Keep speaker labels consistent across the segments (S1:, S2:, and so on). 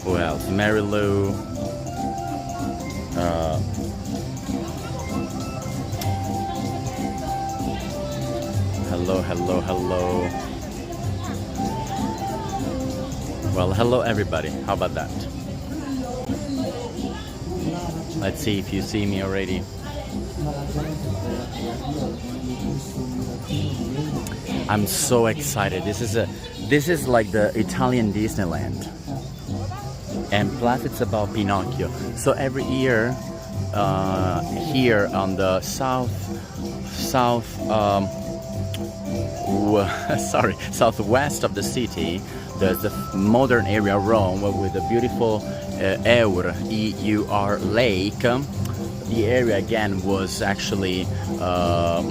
S1: Who else? Mary Lou. Hello, hello, hello. Well, hello everybody. How about that? Let's see if you see me already. I'm so excited. This is like the Italian Disneyland. And plus it's about Pinocchio. So every year here on the southwest of the city, there's the modern area Rome with the beautiful Eur Lake. The area again was actually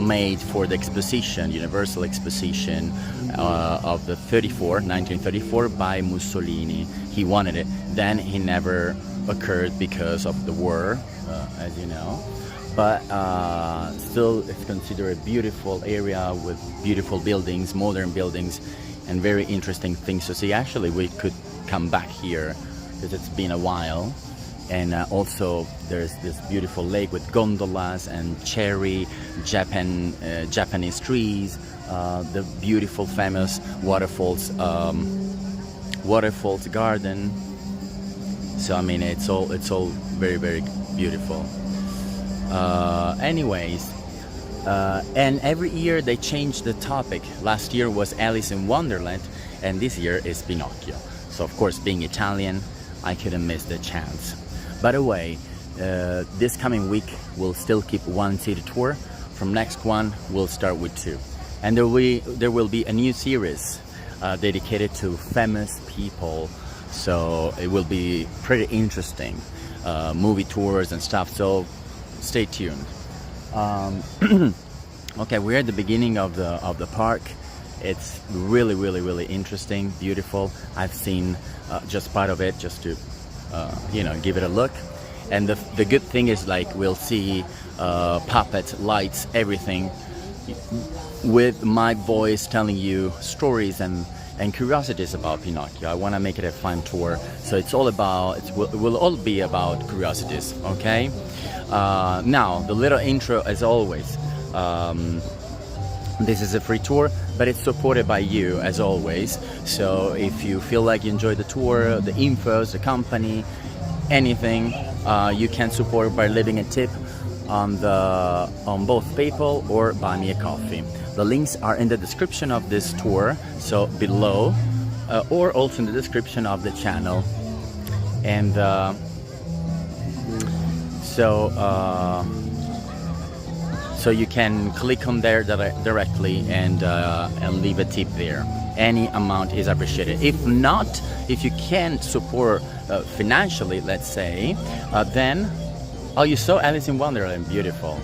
S1: made for the exposition, Universal Exposition of the 1934 by Mussolini. He wanted it. Then he never occurred because of the war, as you know. But still it's considered a beautiful area with beautiful buildings, modern buildings, and very interesting things to see. Actually, we could come back here because it's been a while. And also there's this beautiful lake with gondolas and cherry Japanese trees, the beautiful famous waterfalls garden. So I mean it's all very, very beautiful. Anyways, and every year they change the topic. Last year was Alice in Wonderland, and this year is Pinocchio. So of course, being Italian, I couldn't miss the chance. By the way, this coming week we'll still keep one city tour. From next one we'll start with 2, and there will be a new series dedicated to famous people. So it will be pretty interesting, movie tours and stuff. So stay tuned. Okay, we're at the beginning of the park. It's really, really, really interesting, beautiful. I've seen just part of it, just to give it a look. And the good thing is, like, we'll see puppets, lights, everything, with my voice telling you stories and curiosities about Pinocchio. I want to make it a fun tour, so it will all be about curiosities. Okay. Now the little intro, as always. This is a free tour, but it's supported by you, as always. So if you feel like you enjoy the tour, the infos, the company, anything, you can support by leaving a tip on both PayPal or Buy Me a Coffee. The links are in the description of this tour, so below, or also in the description of the channel. And so you can click on there directly and leave a tip there. Any amount is appreciated. If not, if you can't support financially, let's say, then you saw Alice in Wonderland, beautiful.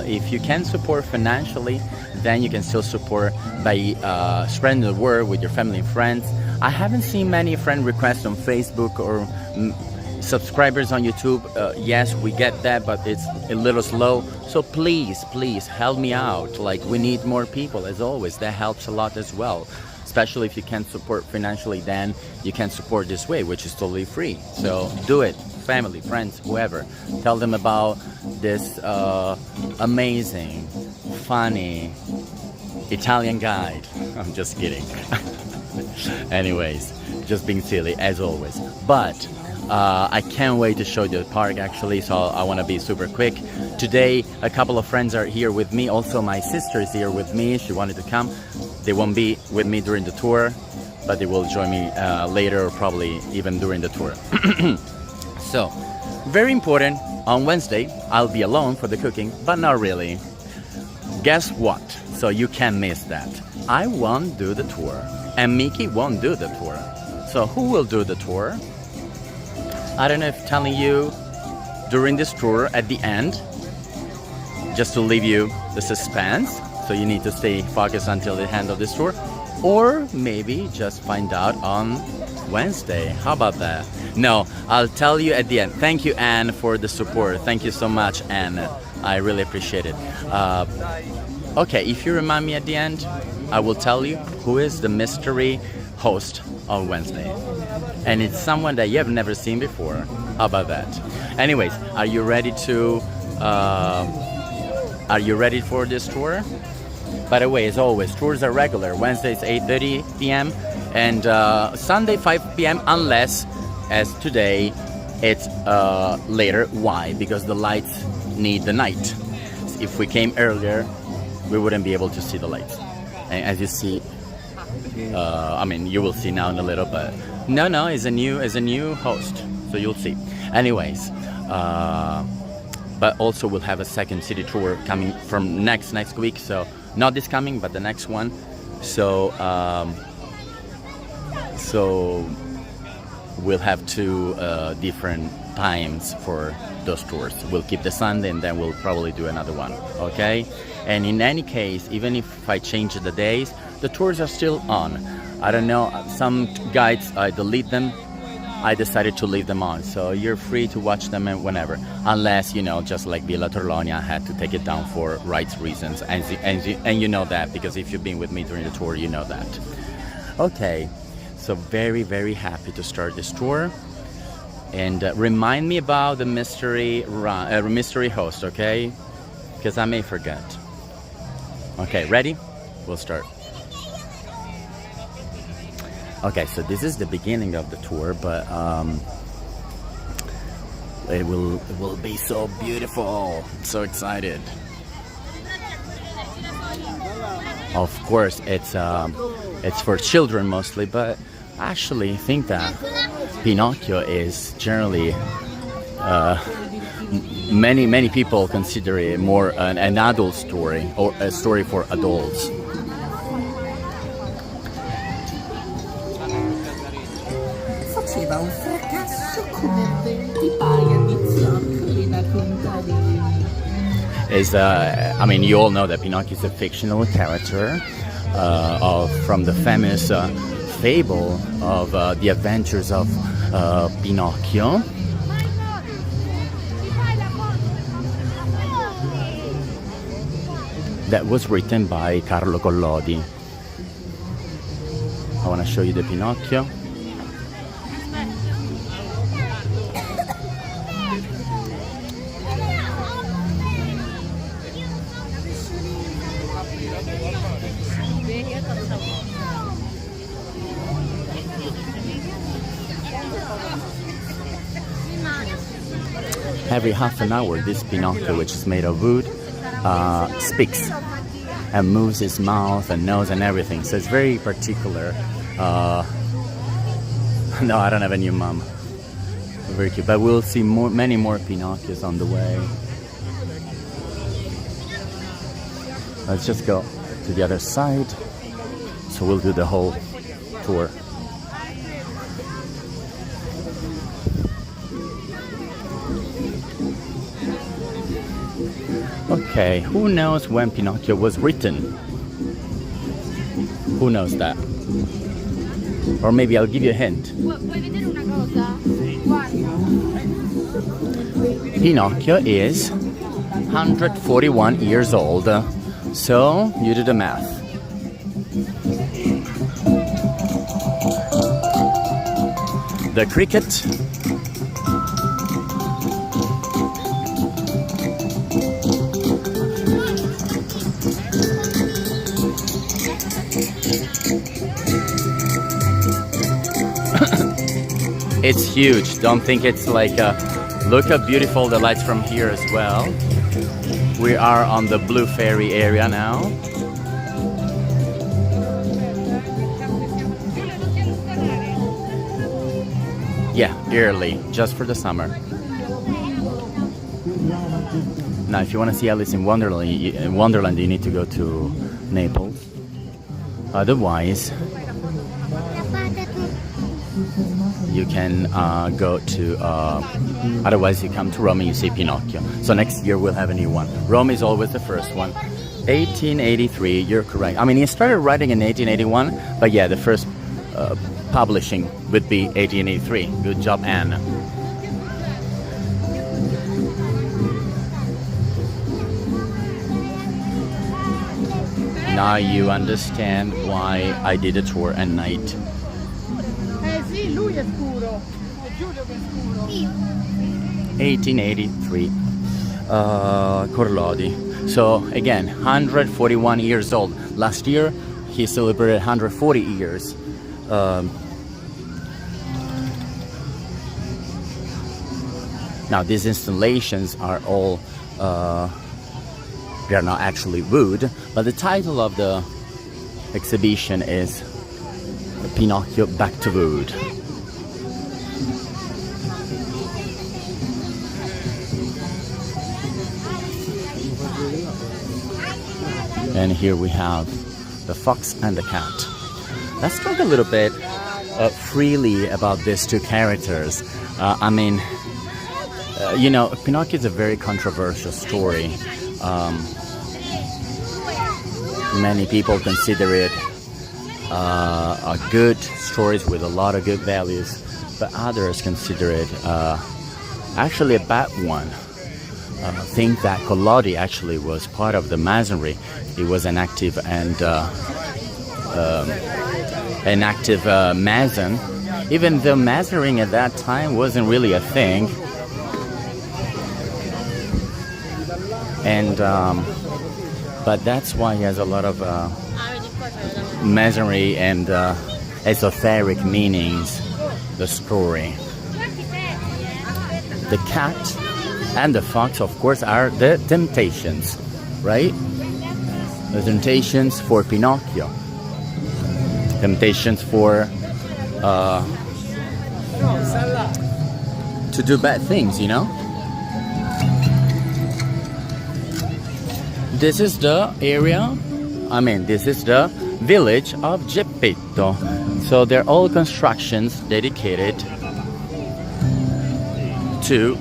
S1: If you can support financially, then you can still support by spreading the word with your family and friends. I haven't seen many friend requests on Facebook or subscribers on YouTube. Yes, we get that, but it's a little slow. So please help me out. Like, we need more people, as always. That helps a lot as well. Especially if you can't support financially, then you can support this way, which is totally free. So do it. Family, friends, whoever. Tell them about this amazing, funny Italian guide. I'm just kidding. Anyways, just being silly, as always. But I can't wait to show you the park, actually, so I want to be super quick. Today, a couple of friends are here with me. Also, my sister is here with me. She wanted to come. They won't be with me during the tour, but they will join me later, or probably even during the tour. So, very important, on Wednesday, I'll be alone for the cooking, but not really. Guess what? So you can't miss that. I won't do the tour, and Mickey won't do the tour. So who will do the tour? I don't know if telling you during this tour at the end, just to leave you the suspense, so you need to stay focused until the end of this tour, or maybe just find out on Wednesday. How about that? No, I'll tell you at the end. Thank you, Anne, for the support. Thank you so much, Anne. I really appreciate it. Okay, if you remind me at the end, I will tell you who is the mystery host on Wednesday. And it's someone that you have never seen before. How about that? Anyways, are you ready for this tour? By the way, as always, tours are regular. Wednesdays 8:30 p.m. and Sunday 5 p.m. unless, as today, it's later. Why? Because the lights need the night. If we came earlier, we wouldn't be able to see the lights. And as you see, I mean, you will see now in a little, but no, is a new host, so you'll see. Anyways, but also we'll have a second city tour coming from next week. So not this coming, but the next one. So we'll have two different times for those tours. We'll keep the Sunday and then we'll probably do another one. Okay. And in any case, even if I change the days, the tours are still on. I don't know, some guides, I delete them. I decided to leave them on. So you're free to watch them whenever. Unless, you know, just like Villa Torlonia, I had to take it down for rights reasons. And you know that, because if you've been with me during the tour, you know that. Okay, so very, very happy to start this tour. And remind me about the mystery host, okay? Because I may forget. Okay, ready? We'll start. Okay, so this is the beginning of the tour, but it will be so beautiful. I'm so excited. Of course, it's for children mostly, but I actually think that Pinocchio is generally many people consider it more an adult story, or a story for adults.
S2: Faceva un fracasso come 20 paia di zoccoli da contadini.
S1: I mean, you all know that Pinocchio is a fictional character from the famous fable of the adventures of Pinocchio. That was written by Carlo Collodi. I want to show you the Pinocchio. Every half an hour, this Pinocchio, which is made of wood, speaks and moves his mouth and nose and everything. So it's very particular. No, I don't have a new mom. Very cute. But we'll see many more Pinocchios on the way. Let's just go to the other side. So we'll do the whole tour. Okay, who knows when Pinocchio was written? Who knows that? Or maybe I'll give you a hint. Pinocchio is 141 years old. So, you do the math. The cricket. It's huge. Don't think it's like look how beautiful the lights from here as well. We are on the Blue Ferry area now. Yeah, Eur Lake, just for the summer. Now, if you want to see Alice in Wonderland, you need to go to Naples. Otherwise, you can go to, otherwise you come to Rome and you see Pinocchio. So next year we'll have a new one. Rome is always the first one. 1883, you're correct. I mean, he started writing in 1881, but yeah, the first publishing would be 1883. Good job, Anne. Now you understand why I did a tour at night.
S3: lui è scuro, è Giulio che è scuro.
S1: 1883, Corlodi. So again, 141 years old. Last year, he celebrated 140 years. Now these installations are all, they are not actually wood, but the title of the exhibition is Pinocchio Back to Wood. And here we have the fox and the cat. Let's talk a little bit freely about these two characters. I mean, you know, Pinocchio is a very controversial story. Many people consider it a good story with a lot of good values, but others consider it actually a bad one. Think that Collodi actually was part of the Masonry. He was an active Mason, even though Masoning at that time wasn't really a thing. And but that's why he has a lot of Masonry and esoteric meanings. The story. The cat and the fox, of course, are the temptations, right? The temptations for Pinocchio. Temptations for to do bad things, you know? This is the area, this is the village of Geppetto. So they're all constructions dedicated to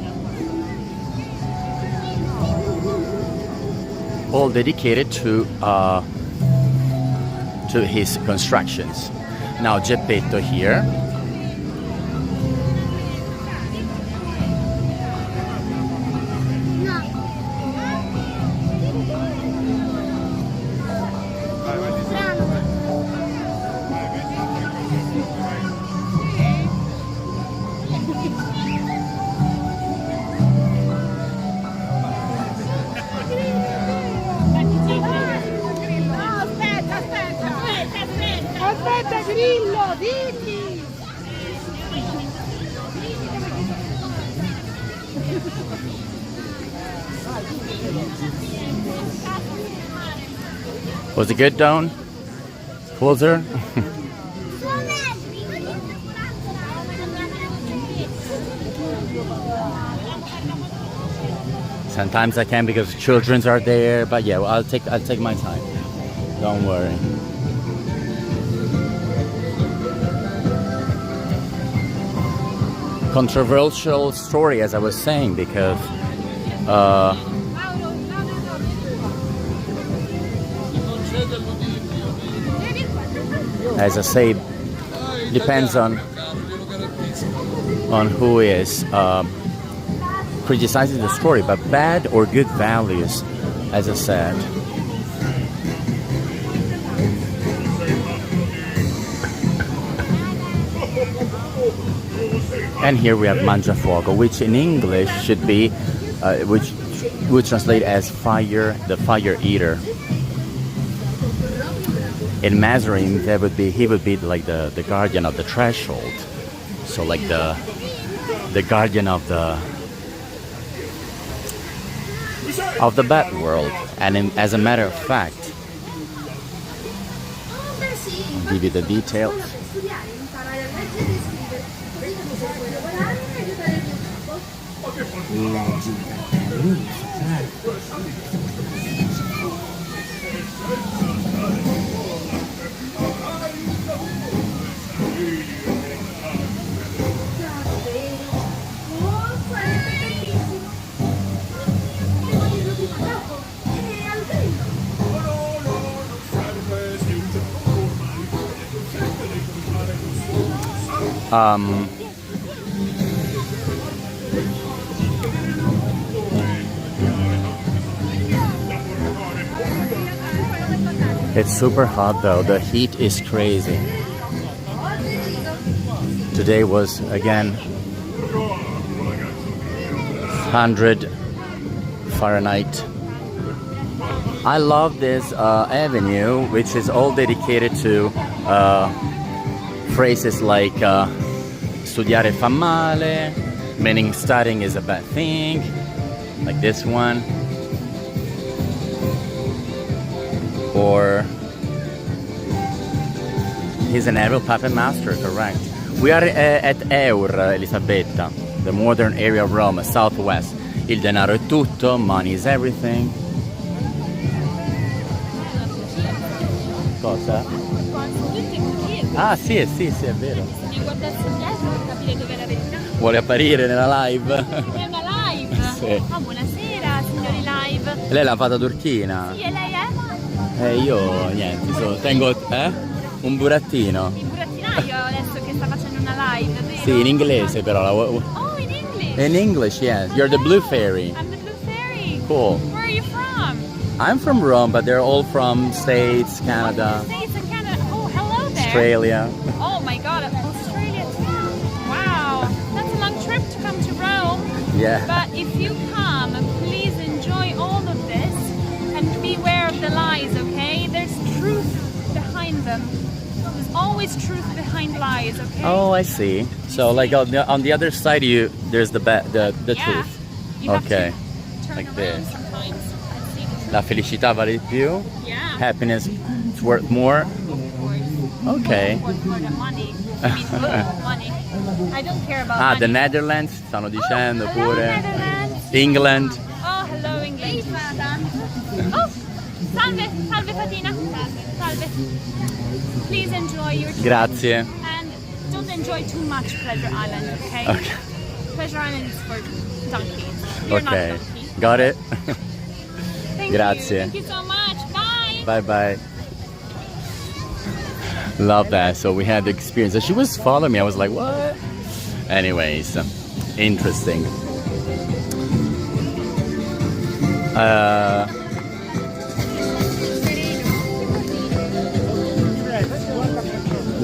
S1: his constructions. Now Geppetto here.
S3: Aspetta Grillo, dimmi!
S1: Was it good, Dawn? Closer? Sometimes I can because children are there, but yeah, well, I'll take my time. Don't worry. Controversial story, as I was saying, because as I say, depends on who is criticizing the story, but bad or good values, as I said. And here we have Mangiafuoco, which in English should be, which would translate as fire, the fire eater. In Mazarin, he would be like the guardian of the threshold, so like the guardian of the bad world. And as a matter of fact, I'll give you the details. It's super hot though, the heat is crazy. Today was again 100 Fahrenheit. I love this avenue, which is all dedicated to phrases like studiare fa male, meaning studying is a bad thing, like this one. Or he's an able puppet master, correct. We are at Eur, Elisabetta, the modern area of Rome, southwest. Il denaro è tutto, money is everything. Cosa? Ah sì, è vero.
S3: Bisogna guardarsi indietro per capire dove è la verità.
S1: Vuole apparire nella live?
S3: È una live?
S1: Sì.
S3: Oh, buonasera signori live.
S1: Lei l'ha fatta turchina?
S3: Sì, e lei è?
S1: Io niente, tengo un burattino.
S3: Il burattinaio adesso che sta facendo una live, vero?
S1: Sì, in inglese però.
S3: Oh, in English?
S1: In English, yes. You're the blue fairy.
S3: I'm the blue fairy.
S1: Cool.
S3: Where are you from?
S1: I'm from Rome, but they're all from States, Canada,
S3: States and Canada. Oh, hello there.
S1: Australia.
S3: Oh my god, Australia too. Wow, that's a long trip to come to Rome.
S1: Yeah.
S3: But if you come, please enjoy all of this and beware of the lies, okay? There's truth behind them. There's always truth behind lies, okay?
S1: Oh, I see. So, like on the other side, there's the
S3: yeah.
S1: truth.
S3: You have
S1: Okay.
S3: to turn
S1: Like
S3: around
S1: this.
S3: sometimes and see the truth.
S1: La felicità vale di più.
S3: Yeah.
S1: Happiness is worth more.
S3: Of course.
S1: Okay.
S3: For the money. I mean, money. I don't care about money.
S1: The Netherlands stanno dicendo
S3: hello,
S1: pure.
S3: Netherlands.
S1: England.
S3: Oh, hello England. Oh, salve, salve Fatina. Salve. Please enjoy your trip.
S1: Grazie.
S3: And don't enjoy too much Pleasure Island, okay?
S1: Okay.
S3: Pleasure Island is for donkeys. You're not a
S1: Okay.
S3: donkey.
S1: Got it?
S3: Thank
S1: Grazie.
S3: you. Thank you so much. Bye.
S1: Bye bye. Love that. So we had the experience. She was following me. I was like, what? Anyways, interesting.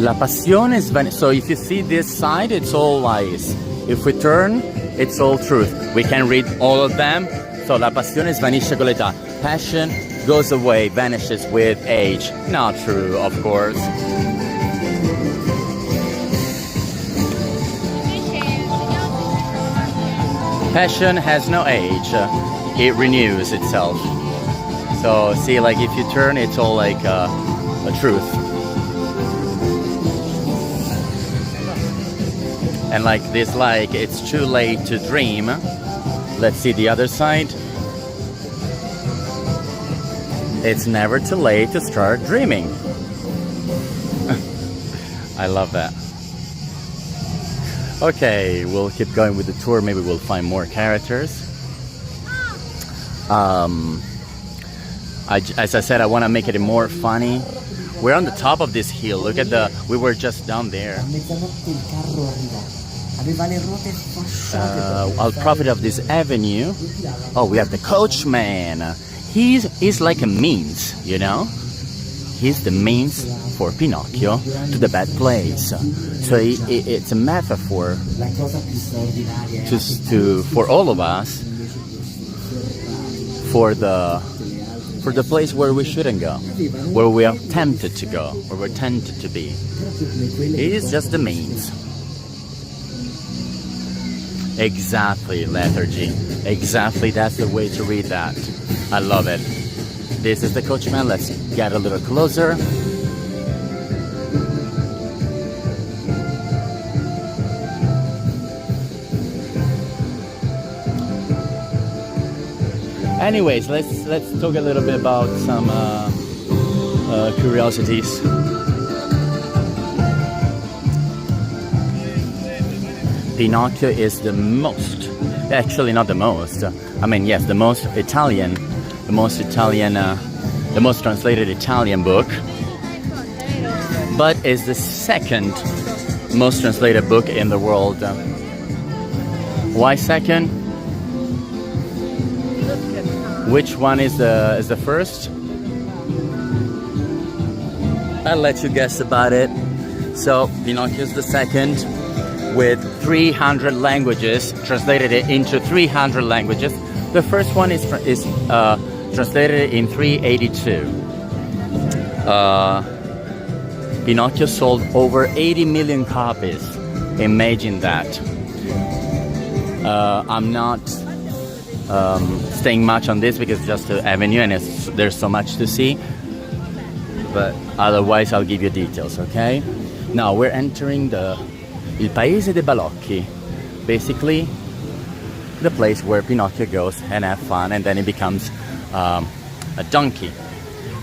S1: La passione so if you see this side, it's all lies. If we turn, it's all truth. We can read all of them. So la passione svanisce con l'età. Passion goes away, vanishes with age. Not true, of course. Passion has no age. It renews itself. So see, like if you turn, it's all like a truth. And like this, like it's too late to dream. Let's see the other side. It's never too late to start dreaming. I love that. Okay, we'll keep going with the tour. Maybe we'll find more characters. As I said, I want to make it more funny. We're on the top of this hill. Look at we were just down there. I'll profit of this avenue. Oh, we have the coachman. He's like a means, you know? He's the means for Pinocchio to the bad place. So it's a metaphor for all of us for the place where we shouldn't go, where we are tempted to go, where we're tempted to be. He is just the means. Exactly, lethargy. Exactly, that's the way to read that. I love it. This is the coachman. Let's get a little closer. Anyways, let's talk a little bit about some curiosities. Pinocchio is the most, actually not the most, I mean yes, the most translated Italian book, but is the second most translated book in the world. Why second? Which one is the first? I'll let you guess about it. So Pinocchio is the second. with 300 languages, translated it into 300 languages. The first one is translated in 382. Pinocchio sold over 80 million copies. Imagine that. I'm not staying much on this because it's just an avenue and there's so much to see. But otherwise, I'll give you details, okay? Now we're entering Il Paese dei Balocchi, basically the place where Pinocchio goes and have fun, and then he becomes a donkey.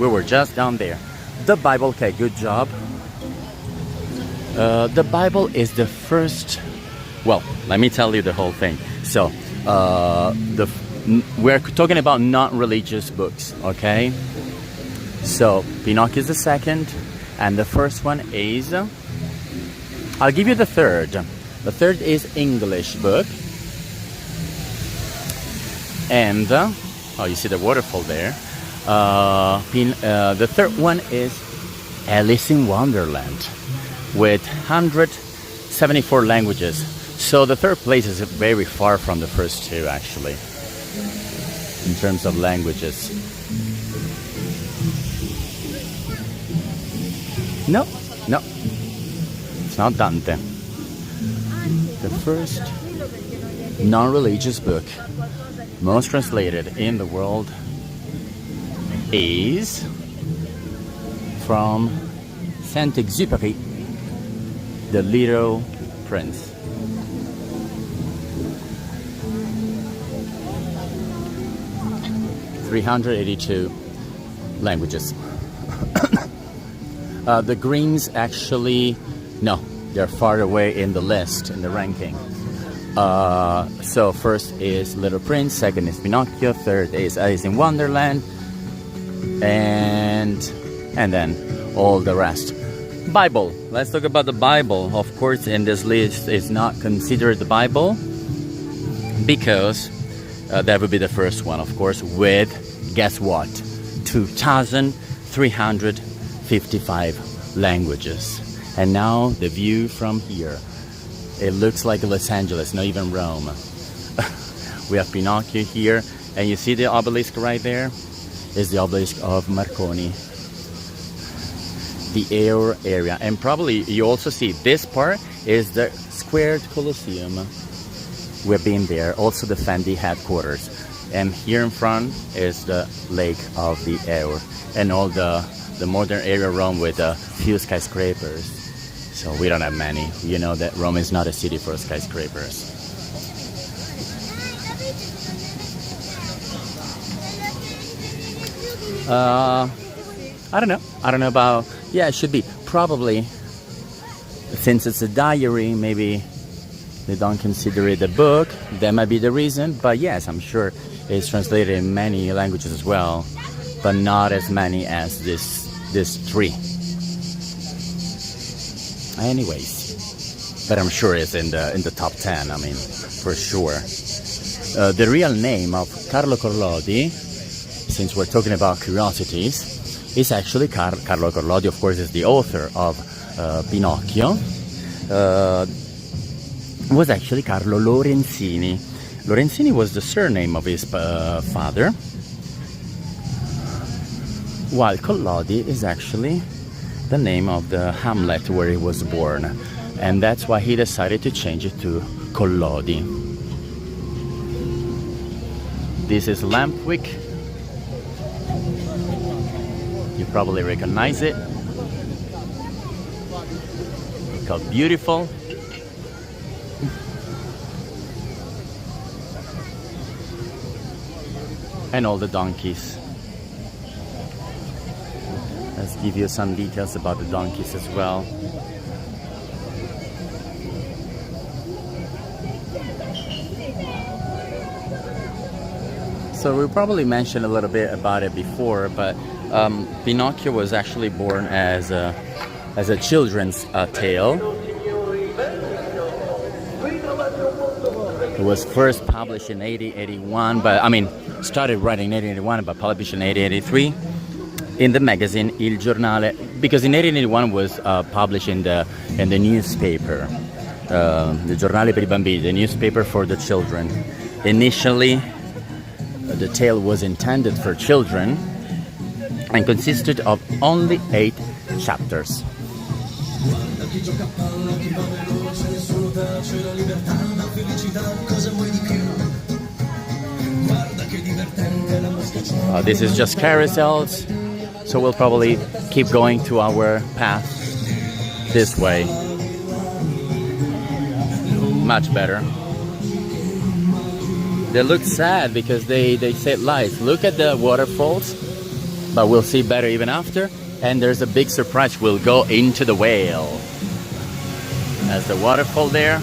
S1: We were just down there. The Bible, okay, good job. The Bible is the first. Well, let me tell you the whole thing. So, we're talking about non-religious books, okay? So, Pinocchio is the second, and the first one is. I'll give you the third. The third is English book, and oh, you see the waterfall there. The third one is Alice in Wonderland, with 174 languages. So the third place is very far from the first two, actually, in terms of languages. No, it's not Dante. The first non-religious book, most translated in the world, is from Saint-Exupéry, The Little Prince. (382 languages). The Greens actually, no, they're far away in the list, in the ranking. So first is Little Prince, second is Pinocchio, third is Alice in Wonderland, and then all the rest. Bible. Let's talk about the Bible. Of course, in this list is not considered the Bible because that would be the first one, of course, with, guess what, 2,355 languages. And now the view from here, it looks like Los Angeles, not even Rome. We have Pinocchio here, and you see the obelisk right there? Is the obelisk of Marconi. The Eur area. And probably you also see this part is the squared Colosseum. We've been there. Also the Fendi headquarters. And here in front is the lake of the Eur. And all the modern area Rome with a few skyscrapers. So we don't have many. You know that Rome is not a city for skyscrapers. I don't know. I don't know about. Yeah, it should be. Probably, since it's a diary, maybe they don't consider it a book. That might be the reason. But yes, I'm sure it's translated in many languages as well, but not as many as this three. Anyways, but I'm sure it's in the top 10. I mean, for sure. The real name of Carlo Collodi, since we're talking about curiosities, is actually Carlo Collodi. Of course, is the author of Pinocchio. Was actually Carlo Lorenzini. Lorenzini was the surname of his father, while Collodi is actually the name of the hamlet where he was born, and that's why he decided to change it to Collodi. This is Lampwick. You probably recognize it. Look how beautiful. And all the donkeys. Let's give you some details about the donkeys as well. So we probably mentioned a little bit about it before, but Pinocchio was actually born as a children's tale. It was first published in 1881, but started writing in 1881, but published in 1883 in the magazine Il Giornale, because in 1881 was published in the newspaper. the giornale per I bambini, the newspaper for the children. Initially, the tale was intended for children and consisted of only 8 chapters. This is just carousels, so we'll probably keep going to our path this way. Much better. They look sad because they set lights. Look at the waterfalls, but we'll see better even after. And there's a big surprise. We'll go into the whale. There's the waterfall there.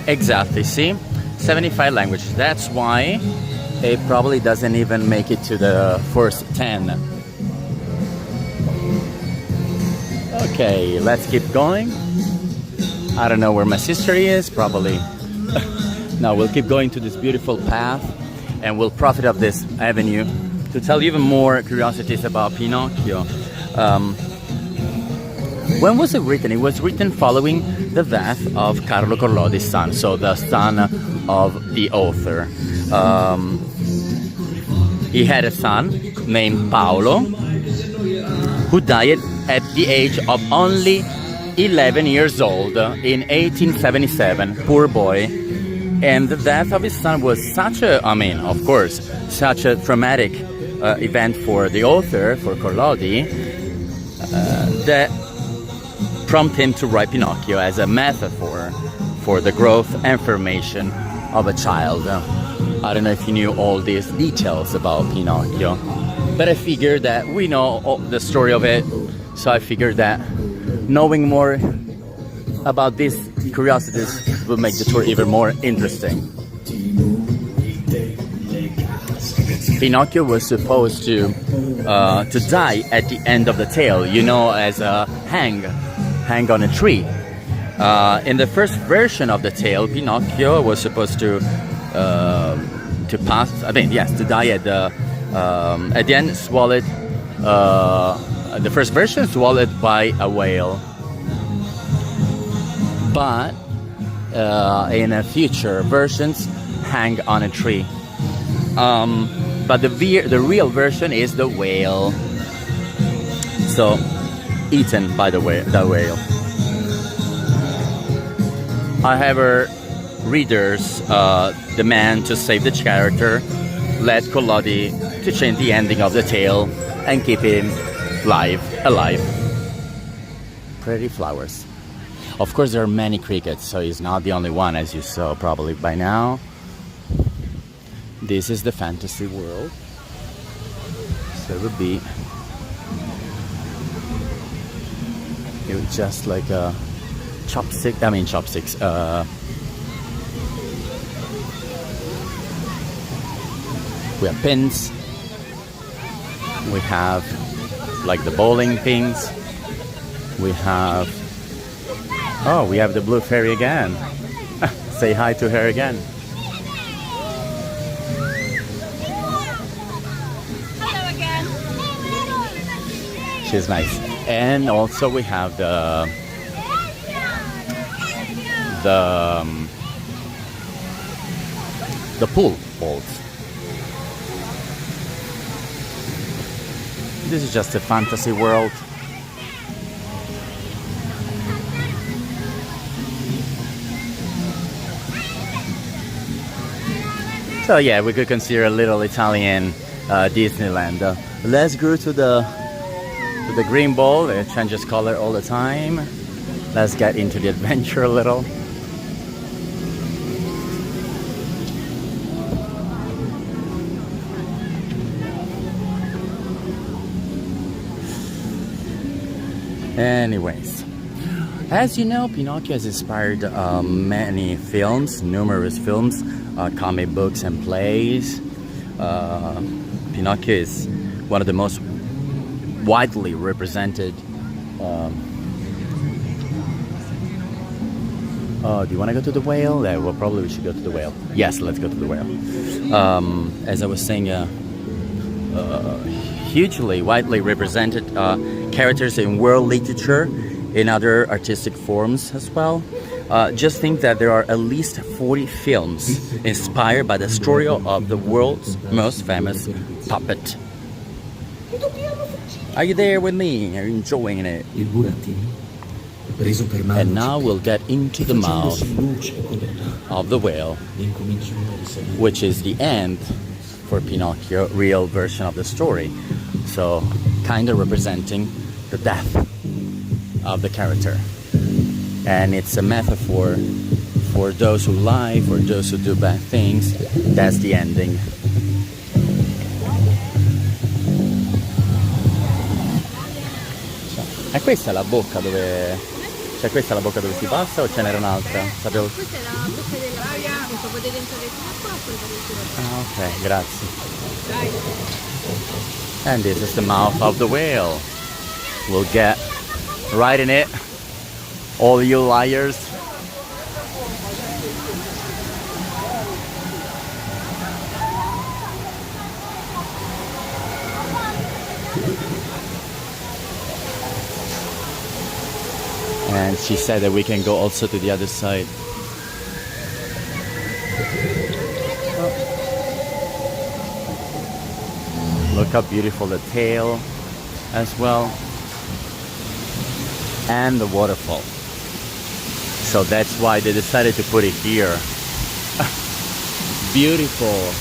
S1: Exactly, see? 75 languages. That's why it probably doesn't even make it to the first 10. Okay, let's keep going. I don't know where my sister is, probably. No, we'll keep going to this beautiful path and we'll profit of this avenue to tell you even more curiosities about Pinocchio. When was it written? It was written following the death of Carlo Collodi's son, so the son of the author. He had a son named Paolo who died at the age of only 11 years old in 1877. Poor boy. And the death of his son was such a, of course, such a traumatic event for the author, for Collodi, that prompted him to write Pinocchio as a metaphor for the growth and formation of a child. I don't know if you knew all these details about Pinocchio, but I figured that we know the story of it, so I figured that knowing more about these curiosities will make the tour even more interesting. Pinocchio was supposed to die at the end of the tale, as a hang on a tree. In the first version of the tale, Pinocchio was supposed to die at the end, swallowed. The first version swallowed by a whale, but in future versions, hang on a tree. But the real version is the whale. So, eaten by the whale. However, readers demand to save the character, led Collodi to change the ending of the tale and keep him alive. Pretty flowers. Of course, there are many crickets, so he's not the only one, as you saw probably by now. This is the fantasy world. So it would be just like a chopsticks. We have pins. We have like the bowling pins. We have the blue fairy again. Say hi to her again.
S3: Hello again.
S1: She's nice. And also we have the pool balls. This is just a fantasy world. So yeah, we could consider a little Italian Disneyland. Let's go to the green ball. It changes color all the time. Let's get into the adventure a little. Anyways, as you know, Pinocchio has inspired many films, numerous films, comic books and plays. Pinocchio is one of the most widely represented Oh, do you want to go to the whale? Yeah, well, probably we should go to the whale. Yes, let's go to the whale. As I was saying, hugely widely represented characters in world literature, in other artistic forms as well. Just think that there are at least 40 films inspired by the story of the world's most famous puppet. Are you there with me? Are you enjoying it?
S2: Il burattino, preso per mano,
S1: And now we'll get into the mouth of the whale, which is the end for Pinocchio, real version of the story. So, kind of representing the death of the character. And it's a metaphor for those who lie, for those who do bad things. That's the ending. E questa è la bocca dove... Cioè questa è la bocca dove si passa o ce n'era un'altra? Sapevo...
S3: Questa è la bocca della questo potete entrare fino a qua oppure potete
S1: Ah, ok, grazie. And this is the mouth of the whale. We'll get right in it. All you liars. And she said that we can go also to the other side. Look how beautiful the tail as well. And the waterfall. So that's why they decided to put it here. Beautiful.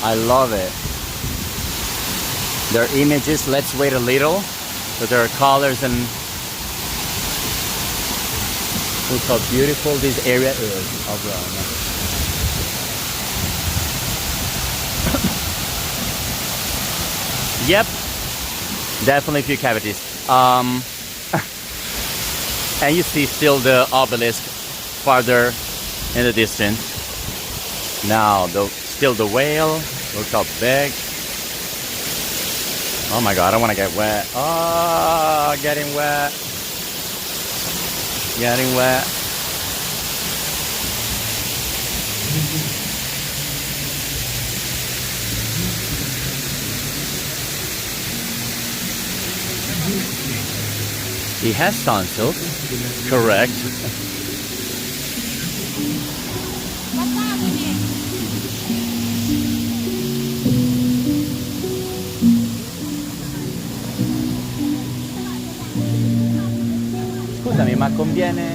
S1: I love it. There are images. Let's wait a little. So there are colors and look how beautiful this area is of Rome. Yep, definitely a few cavities. And you see still the obelisk farther in the distance. Now, still the whale. Look how big. Oh my god, I don't want to get wet. Oh, getting wet. Getting wet. He has tonsils, correct. Scusami, ma conviene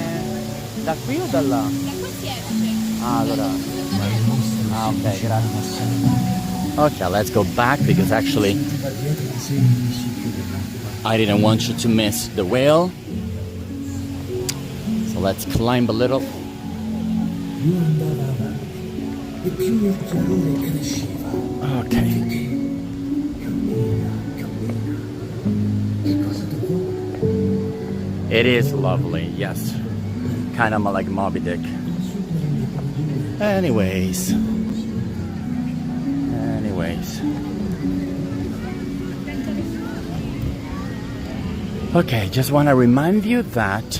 S1: da qui o da là?
S3: Da qua si esce.
S1: Ah, allora. Ah, ok, grazie. Okay, let's go back because actually I didn't want you to miss the whale. So let's climb a little. Okay. It is lovely, yes. Kind of like Moby Dick. Anyways. Okay, just want to remind you that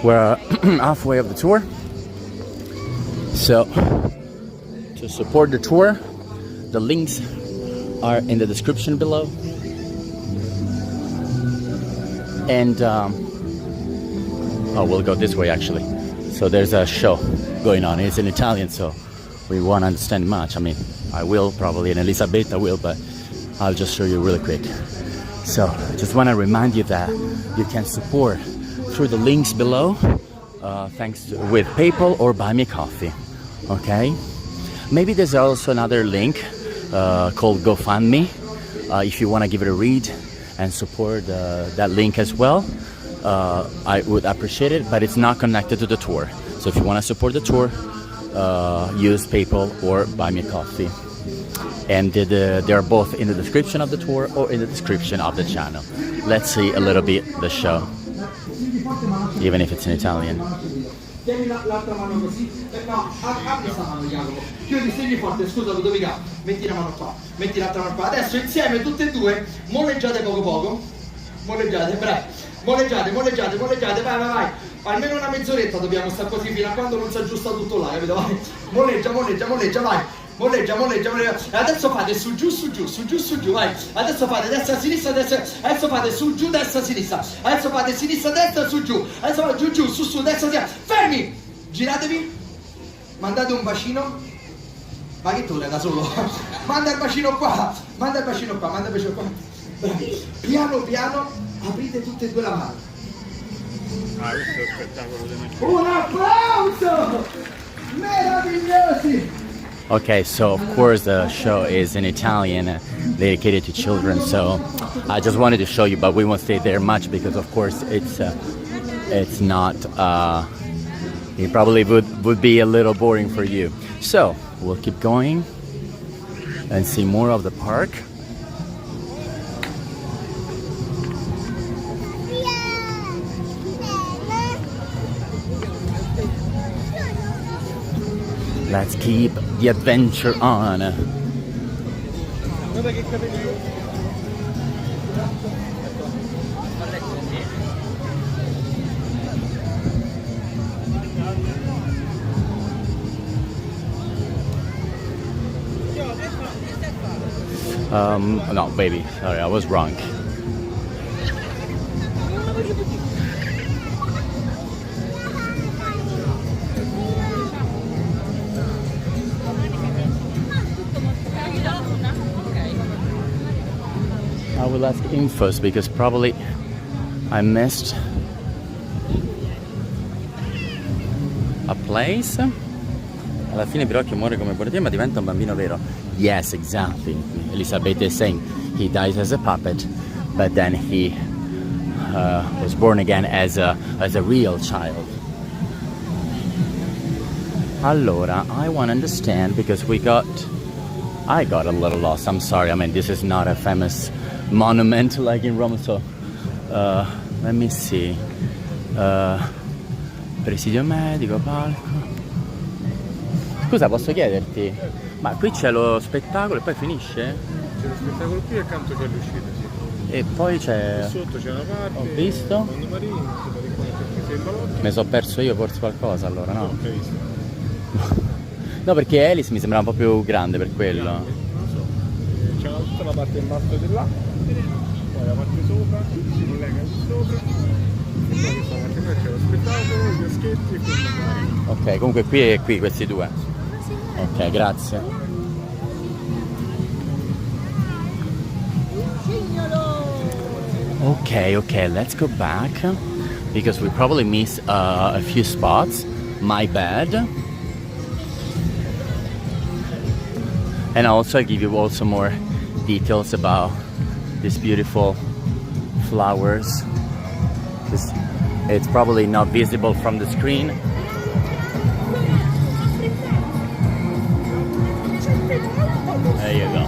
S1: we're halfway of the tour. So, to support the tour, the links are in the description below. And, we'll go this way actually. So there's a show going on. It's in Italian, so we won't understand much. I mean, I will probably, and Elisabetta will, but I'll just show you really quick. So, I just want to remind you that you can support through the links below, with PayPal or Buy Me Coffee. Okay? Maybe there's also another link called GoFundMe. If you want to give it a read and support that link as well, I would appreciate it, but it's not connected to the tour. So if you want to support the tour, use PayPal or Buy Me Coffee. And they're both in the description of the tour or in the description of the channel. Let's see a little bit the show, even if it's in Italian.
S4: tieni l'altra mano così, no, apri questa mano Jacopo, chiudi, segni forte, scusa Ludovica, metti la mano qua, metti l'altra mano qua, adesso insieme tutte e due, moleggiate poco poco, moleggiate, bravi, moleggiate, vai, almeno una mezz'oretta dobbiamo stare così fino a quando non si aggiusta tutto là, capito? Vai, molleggia, vai. Molleggia. Adesso fate su giù, vai. Adesso fate destra, sinistra, adesso fate su giù, destra, sinistra. Adesso fate sinistra, destra, su giù. Adesso fate giù, su, destra, sinistra. Fermi! Giratevi. Mandate un bacino. Ma che tu da solo? Manda il bacino qua. Bravi. Piano, aprite tutte e due la mano.
S5: Questo è spettacolo di me.
S4: Un applauso! Meravigliosi!
S1: Okay, so of course the show is in Italian, dedicated to children. So I just wanted to show you, but we won't stay there much because, of course, it's not. It probably would be a little boring for you. So we'll keep going and see more of the park. Let's keep the adventure on. No, baby, sorry, I was wrong. I will ask infos because probably I missed a place. Alla fine Pinocchio muore come Borodino ma diventa un bambino vero. Yes, exactly. Elisabeth is saying he dies as a puppet, but then he was born again as a real child. Allora, I want to understand because I got a little lost. I'm sorry. I mean, this is not a famous monument like in Rome, so let me see. Presidio medico, palco. Scusa, posso chiederti? Ma qui c'è lo spettacolo e poi finisce?
S5: C'è lo spettacolo qui e accanto c'è l'uscita, sì.
S1: E poi c'è...
S5: Sotto c'è una parte.
S1: Ho visto?
S5: Mondo marino, sei in balocchi.
S1: Mi so perso io forse qualcosa allora, no?
S5: Ok, visto.
S1: No, perché Alice mi sembra un po' più grande per quello.
S5: Non lo so. C'è tutta la parte in basso di là, poi la parte sopra, si collega qui sopra. E poi questa parte qua c'è lo spettacolo, i dischetti e quello marino.
S1: Ok, comunque qui e qui, questi due. Ok, grazie. Okay, let's go back because we probably missed a few spots. My bad. And also I'll give you also more details about these beautiful flowers. It's probably not visible from the screen. There you go.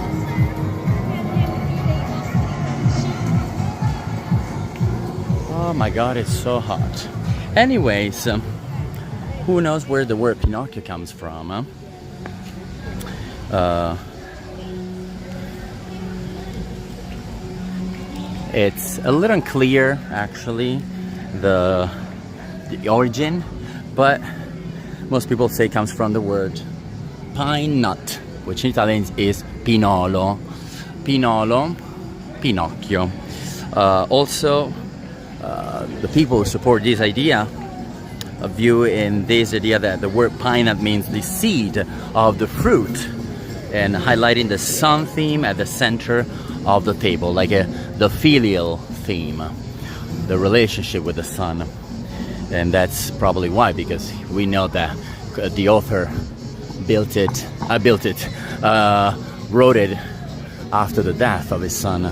S1: Oh my god, it's so hot. Anyways, who knows where the word Pinocchio comes from, huh? It's a little unclear actually the origin, but most people say it comes from the word pine nut, which in Italian is pinolo. Pinolo, Pinocchio. Also, the people who support this idea view in this idea that the word pine nut means the seed of the fruit, and highlighting the sun theme at the center of the table, like the filial theme, the relationship with the sun. And that's probably why, because we know that the author wrote it after the death of his son.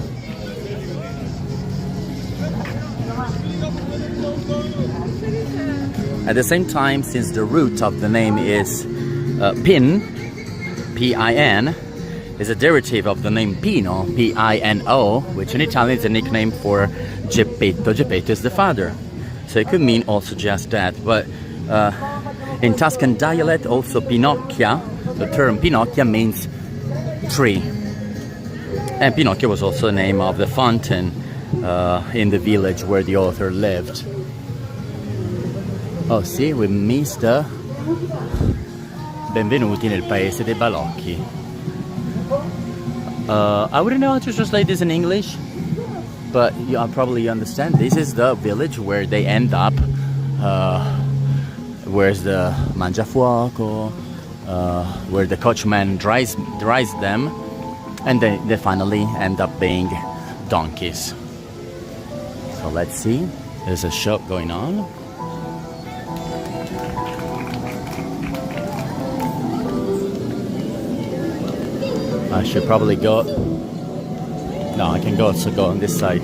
S1: At the same time, since the root of the name is pin, P-I-N, is a derivative of the name Pino, P-I-N-O, which in Italian is a nickname for Geppetto. Geppetto is the father. So it could mean also just that, but In Tuscan dialect, also Pinocchia, the term Pinocchia means tree. And Pinocchio was also the name of the fountain in the village where the author lived. Oh, see, we missed the Benvenuti nel paese dei balocchi. I wouldn't know how to translate this in English, but you probably understand. This is the village where they end up. Where's the mangiafuoco, where the coachman drives them, and they finally end up being donkeys. So let's see. There's a show going on. I should probably go. No, I can also go on this side.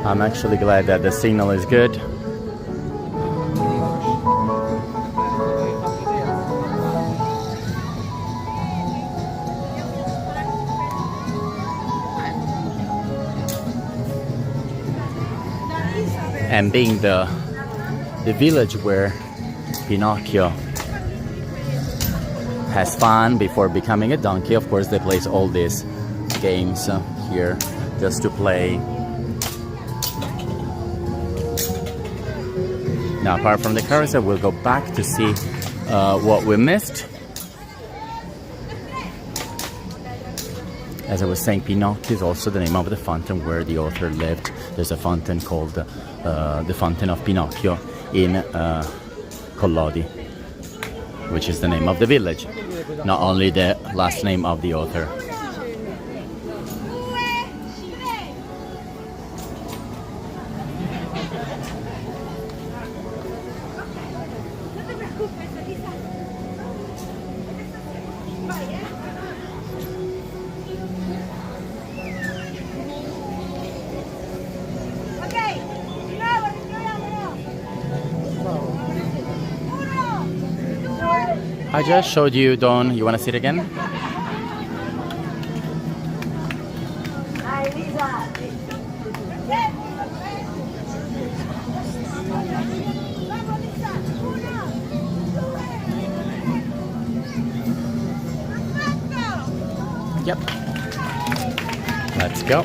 S1: I'm actually glad that the signal is good. And being the village where Pinocchio has fun before becoming a donkey, of course they place all these games here just to play. Now, apart from the carousel, we'll go back to see what we missed. As I was saying, Pinocchio is also the name of the fountain where the author lived. There's a fountain called the Fountain of Pinocchio in Collodi, which is the name of the village, not only the last name of the author. I just showed you, Don. You want to see it again? Yep. Let's go.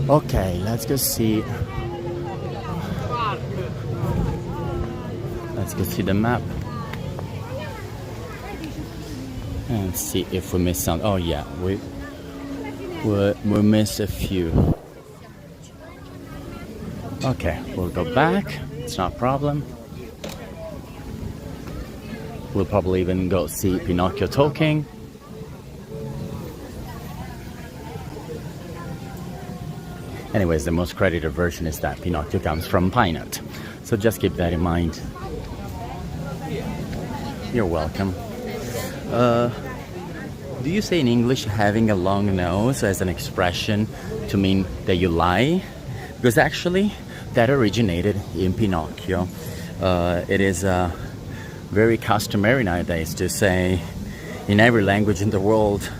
S1: Okay, let's go see. Let's go see the map and see if we missed some. Oh yeah, we missed a few. Okay, we'll go back. It's not a problem. We'll probably even go see Pinocchio talking. Anyways, the most credited version is that Pinocchio comes from pine nut. So just keep that in mind. You're welcome. Do you say in English having a long nose as an expression to mean that you lie? Because actually that originated in Pinocchio. It is very customary nowadays to say in every language in the world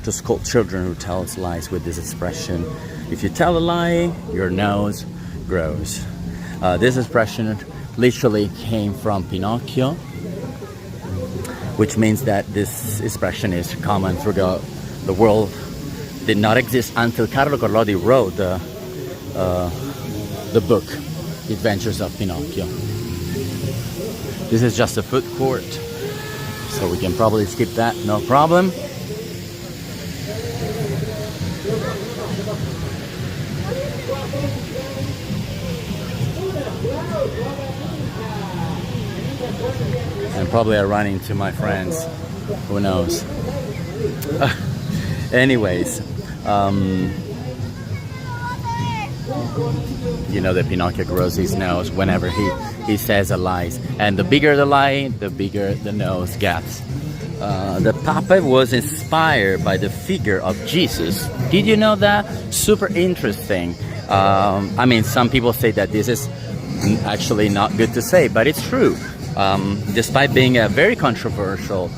S1: to scold children who tell lies with this expression. If you tell a lie, your nose grows. This expression literally came from Pinocchio, which means that this expression is common throughout the world. Did not exist until Carlo Collodi wrote the book, The Adventures of Pinocchio. This is just a food court, so we can probably skip that, no problem. And probably I run into my friends. Who knows? Anyways, you know that Pinocchio grows his nose whenever he says a lie. And the bigger the lie, the bigger the nose gets. The puppet was inspired by the figure of Jesus. Did you know that? Super interesting. I mean, some people say that this is actually not good to say, but it's true. Despite being a very controversial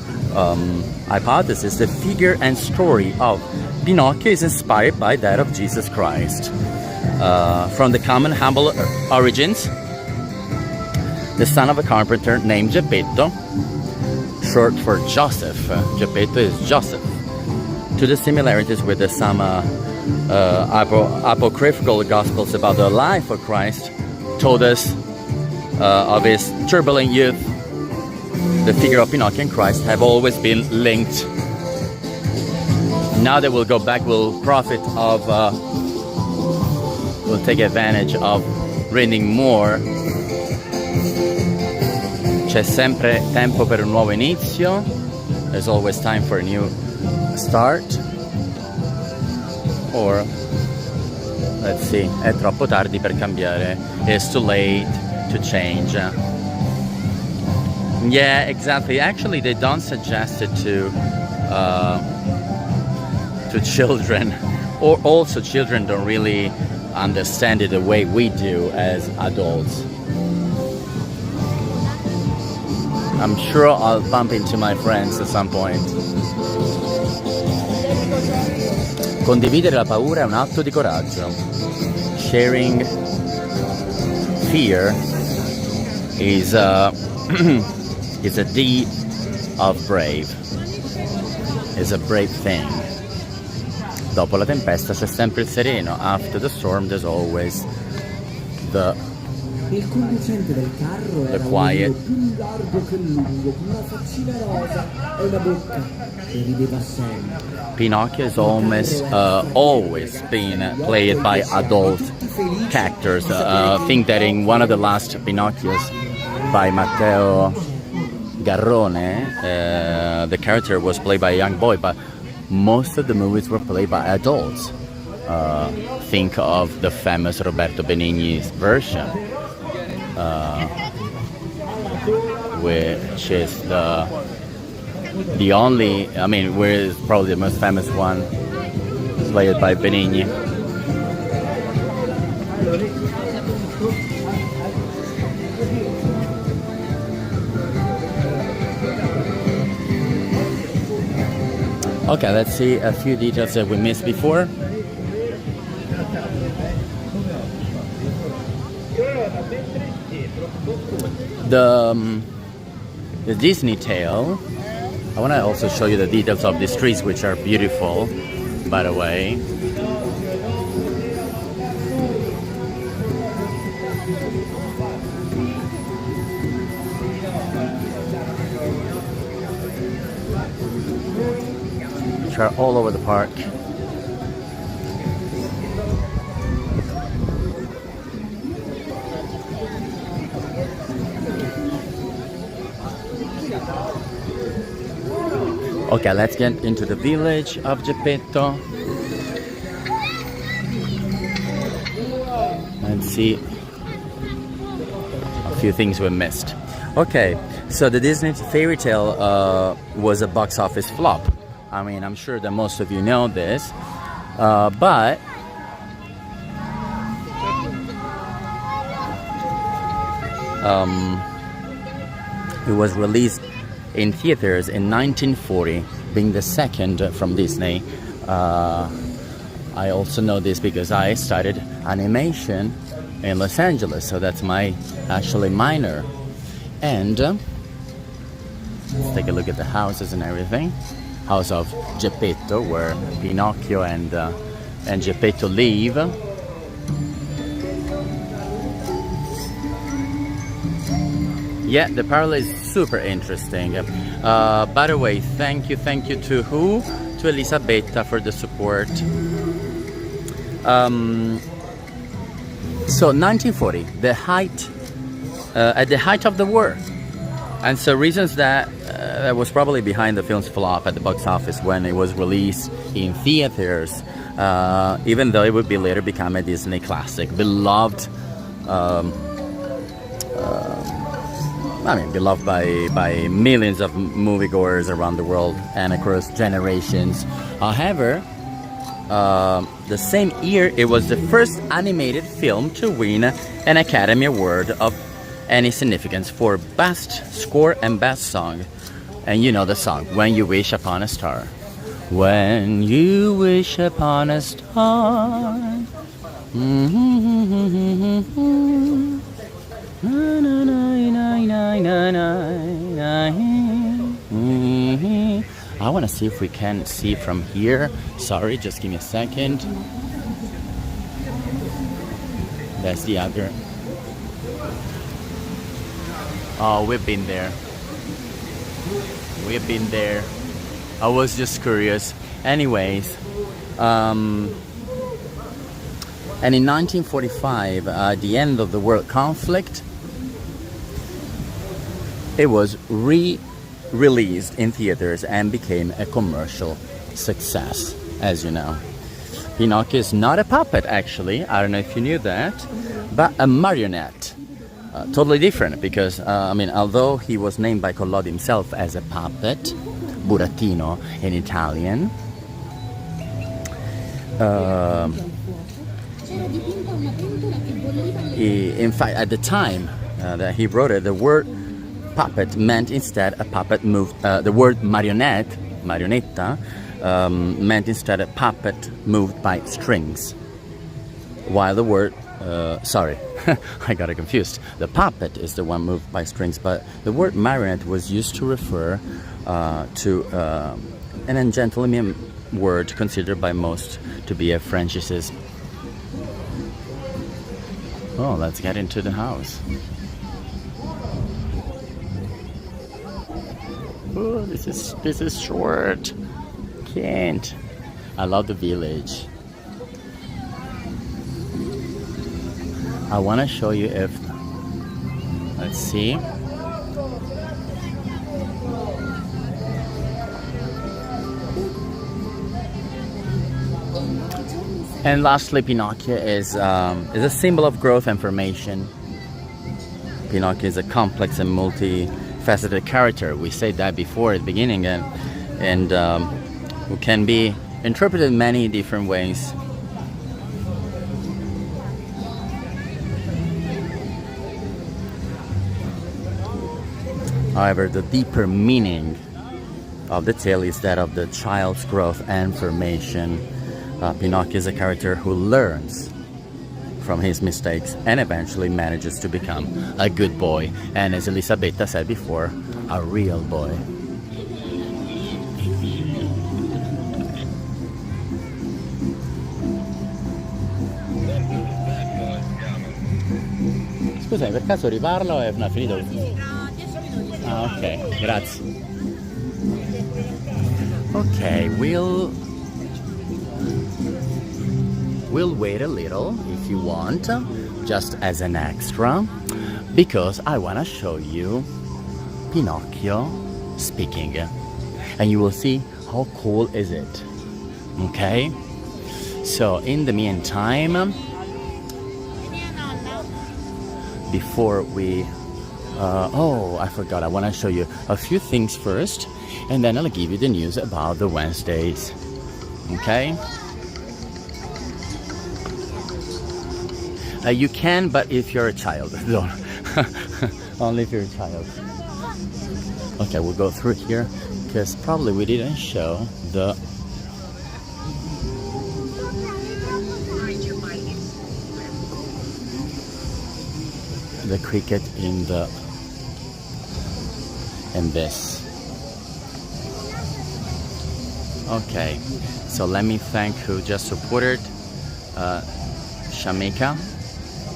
S1: hypothesis, the figure and story of Pinocchio is inspired by that of Jesus Christ. From the common humble origins, the son of a carpenter named Geppetto, short for Joseph. Geppetto is Joseph. To the similarities with the some apocryphal gospels about the life of Christ told us of his turbulent youth, the figure of Pinocchio and Christ have always been linked. Now that we'll go back, we'll profit of, we'll take advantage of reading more. C'è sempre tempo per un nuovo inizio. There's always time for a new start. Or, let's see, è troppo tardi per cambiare. It's too late to change. Yeah, exactly. Actually, they don't suggest it to children, or also children don't really understand it the way we do as adults. I'm sure I'll bump into my friends at some point. Condividere la paura è un atto di coraggio. Sharing fear is is a deed of brave. Is a brave thing. Dopo la tempesta c'è sempre il sereno. After the storm there's always the
S2: Il conducente del carro era
S1: quiet.
S2: uno più largo che lungo, con una faccina rosa e una bocca che rideva sempre.
S1: Pinocchio is always been played by adult characters. I think that in one of the last Pinocchios by Matteo Garrone, the character was played by a young boy, but most of the movies were played by adults. Think of the famous Roberto Benigni's version, which is the only, I mean, where is probably the most famous one, played by Benigni. Okay, let's see a few details that we missed before. The Disney tale. I want to also show you the details of these trees, which are beautiful, by the way. Which are all over the park. Okay, let's get into the village of Geppetto and see a few things we missed. Okay, so the Disney fairy tale was a box office flop. I mean, I'm sure that most of you know this, but it was released in theaters in 1940, being the second from Disney. I also know this because I studied animation in Los Angeles, so that's my actually minor. And let's take a look at the houses and everything. House of Geppetto, where Pinocchio and Geppetto live. Yeah, the parallel is super interesting. By the way, thank you to who? To Elisabetta for the support. So 1940, the height, at the height of the war. And so reasons that was probably behind the film's flop at the box office when it was released in theaters, even though it would be later become a Disney classic, beloved. Beloved by millions of moviegoers around the world and across generations. However, the same year, it was the first animated film to win an Academy Award of any significance for Best Score and Best Song. And you know the song, When You Wish Upon a Star. When you wish upon a star. I want to see if we can see from here. Sorry, just give me a second. That's the other. Oh, we've been there. We've been there. I was just curious. Anyways, and in 1945, at the end of the world conflict, it was released in theaters and became a commercial success, as you know. Pinocchio is not a puppet, actually. I don't know if you knew that, but a marionette. Totally different because, although he was named by Collodi himself as a puppet, burattino in Italian, in fact, at the time that he wrote it, the word puppet meant instead a puppet moved. The word marionette, marionetta, meant instead a puppet moved by strings. While the word, I got it confused. The puppet is the one moved by strings, but the word marionette was used to refer to an ungentleman word considered by most to be a Franciscism. Oh, let's get into the house. Oh, this is short. Can't. I love the village. I want to show you if. Let's see. And lastly, Pinocchio is a symbol of growth and formation. Pinocchio is a complex and multifaceted character. We said that before at the beginning, and who can be interpreted in many different ways. However, the deeper meaning of the tale is that of the child's growth and formation. Pinocchio is a character who learns from his mistakes and eventually manages to become a good boy. And as Elisabetta said before, a real boy. Scusami, per caso riparlo e no, finito? Ah, ok, grazie. Okay, we'll wait a little if you want, just as an extra, because I want to show you Pinocchio speaking, and you will see how cool is it. Okay, so in the meantime, before we I forgot, I want to show you a few things first, and then I'll give you the news about the Wednesdays. Okay. You can, but if you're a child, don't. Only if you're a child. Okay, we'll go through here because probably we didn't show the cricket in this. Okay, so let me thank who just supported, Shamika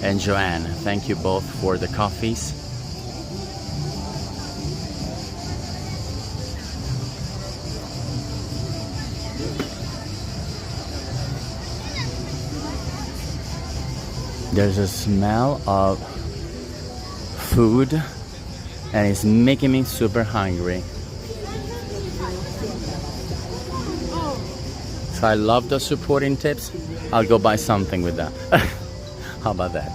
S1: and Joanne. Thank you both for the coffees. There's a smell of food and it's making me super hungry. So I love the supporting tips. I'll go buy something with that. How about that?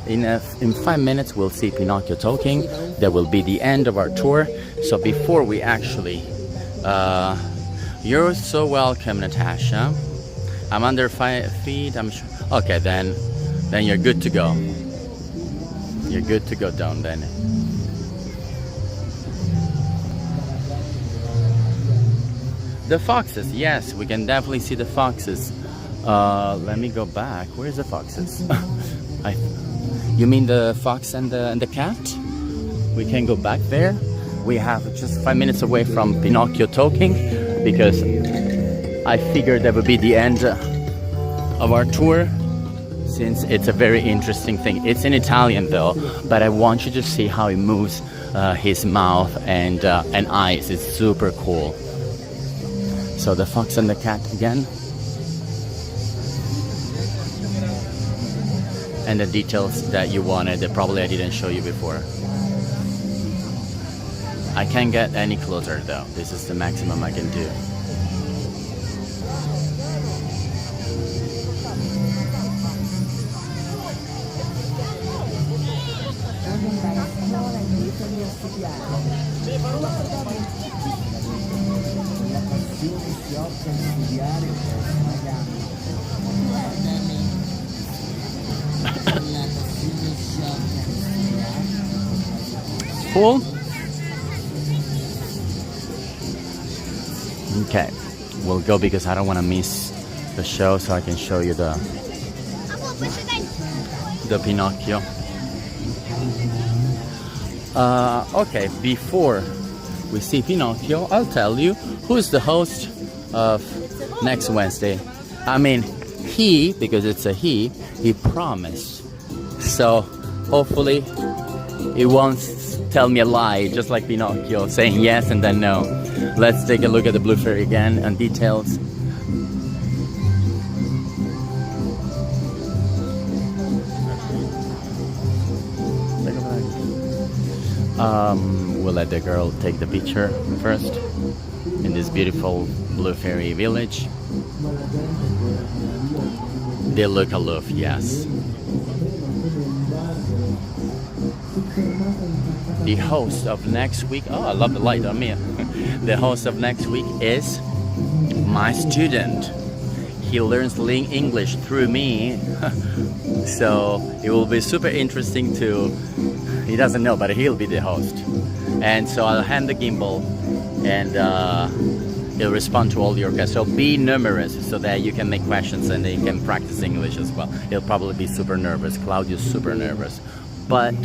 S1: In 5 minutes we'll see Pinocchio talking. That will be the end of our tour. So before we actually you're so welcome, Natasha. I'm under 5 feet, I'm sure. Okay, then you're good to go. You're good to go down then. The foxes, yes, we can definitely see the foxes. Let me go back. Where's the foxes? You mean the fox and the cat? We can go back there. We have just 5 minutes away from Pinocchio talking because I figured that would be the end of our tour, since it's a very interesting thing. It's in Italian though, but I want you to see how he moves his mouth and eyes. It's super cool. So the fox and the cat again. And the details that you wanted that probably I didn't show you before. I can't get any closer though. This is the maximum I can do. Full? Okay, we'll go because I don't want to miss the show, so I can show you the Pinocchio. Okay, before we see Pinocchio, I'll tell you who's the host of next Wednesday. I mean, he, because it's a he promised. So hopefully he won't tell me a lie, just like Pinocchio, saying yes and then no. Let's take a look at the Blue Fairy again and details. We'll let the girl take the picture first in this beautiful Blue Fairy village. They look aloof, yes. The host of next week, oh, I love the light on me. The host of next week is my student. He learns English through me. So it will be super interesting to, he doesn't know, but he'll be the host. And so I'll hand the gimbal and he'll respond to all your questions. So be numerous so that you can make questions and you can practice English as well. He'll probably be super nervous. Claudio's super nervous. But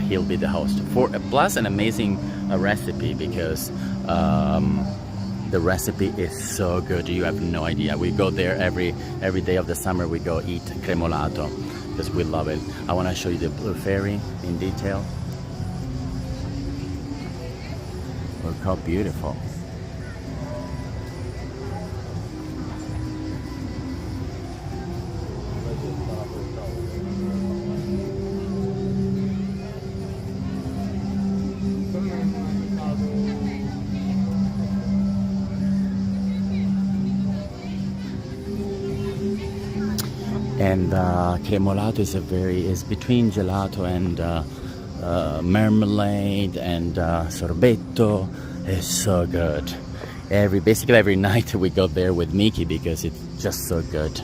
S1: he'll be the host. Plus an amazing recipe, because the recipe is so good. You have no idea. We go there every day of the summer. We go eat cremolato because we love it. I want to show you the Blue Fairy in detail. Look how beautiful. And cremolato is between gelato and marmalade and sorbetto. It's so good. Basically every night we go there with Mickey because it's just so good.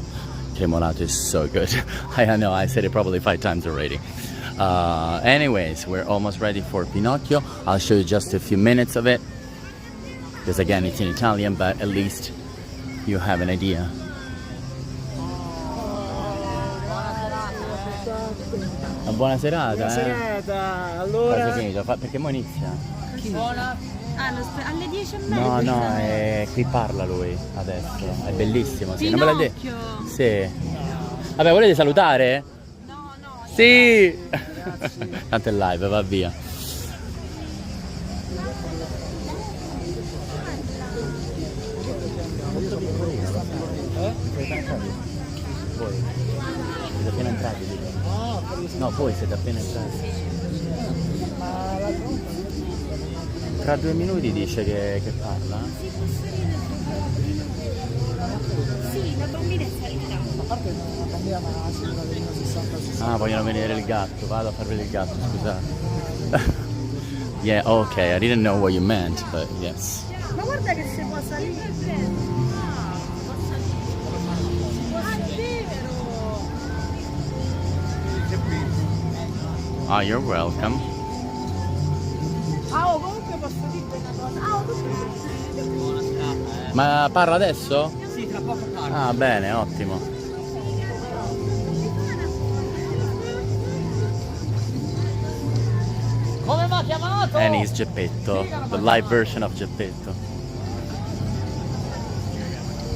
S1: Cremolato is so good. I know, I said it probably 5 times already. Anyways, we're almost ready for Pinocchio. I'll show you just a few minutes of it, because again it's in Italian, but at least you have an idea. Buona serata.
S5: Buona serata. Allora.
S1: Quasi finito, perché mo inizia?
S3: Alle 10:30.
S1: No, qui parla lui adesso. È bellissimo. Sì. Non me l'ha detto? Sì. Vabbè, volete salutare?
S3: No.
S1: Sì. Tanto è live, va via. Siete appena entrati, dico. No, voi siete appena entrati. Tra 2 minuti dice che parla.
S3: Sì, la bambina è salita.
S5: A parte una bambina ma sembra di una 60.
S1: Ah, vogliono vedere il gatto, vado a far vedere il gatto, scusate. Yeah, okay, I didn't know what you meant, but yes.
S3: Ma guarda che si può salire. Si può salire.
S1: Ah, you're welcome.
S3: Ah, comunque posso dirti una cosa.
S1: Ma parla adesso?
S4: Sì, tra poco parla.
S1: Ah, bene, ottimo.
S4: Come mi ha chiamato?
S1: And he's Geppetto, the live version of Geppetto.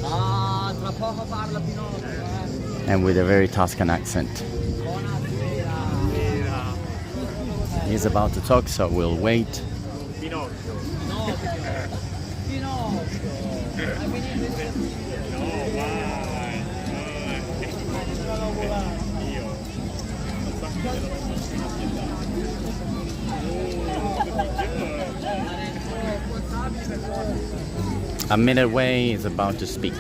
S4: Ah, tra poco parla Pinocchio.
S1: And with a very Tuscan accent. He's about to talk, so we'll wait.
S5: Pinocchio.
S4: No,
S1: A minute away, he's about to speak.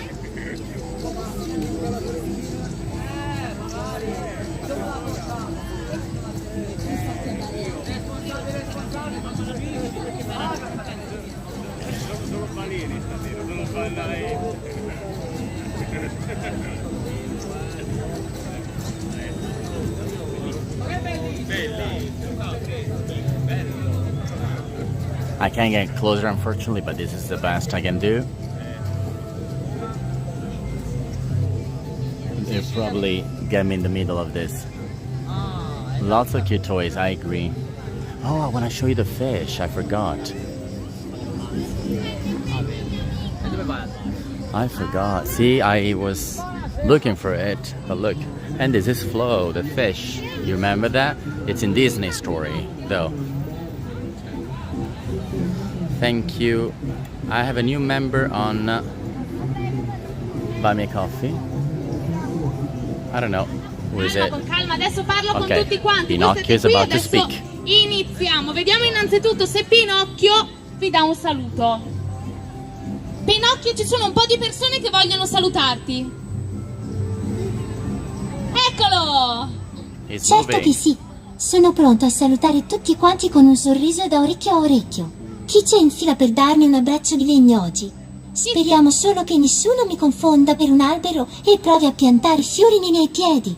S1: I can't get closer, unfortunately, but this is the best I can do. You probably get me in the middle of this. Lots of cute toys, I agree. Oh, I want to show you the fish, I forgot. I forgot. See, I was looking for it, but look. And this is Flo, the fish. You remember that? It's in Disney story, though. Thank you. I have a new member on Buy Me Coffee. I don't know. Who is it?
S3: Con calma, adesso parlo con
S1: Okay.
S3: tutti quanti.
S1: Pinocchio is
S3: Voi
S1: about to
S3: adesso
S1: speak.
S3: iniziamo. Vediamo innanzitutto se Pinocchio vi dà un saluto. Pinocchio, ci sono un po' di persone che vogliono salutarti. Eccolo!
S1: It's
S6: Certo
S1: moving.
S6: che sì, sono pronto a salutare tutti quanti con un sorriso da orecchio a orecchio. Chi c'è in fila per darmi un abbraccio di legno oggi? Speriamo solo che nessuno mi confonda per un albero e provi a piantare fiori nei miei piedi.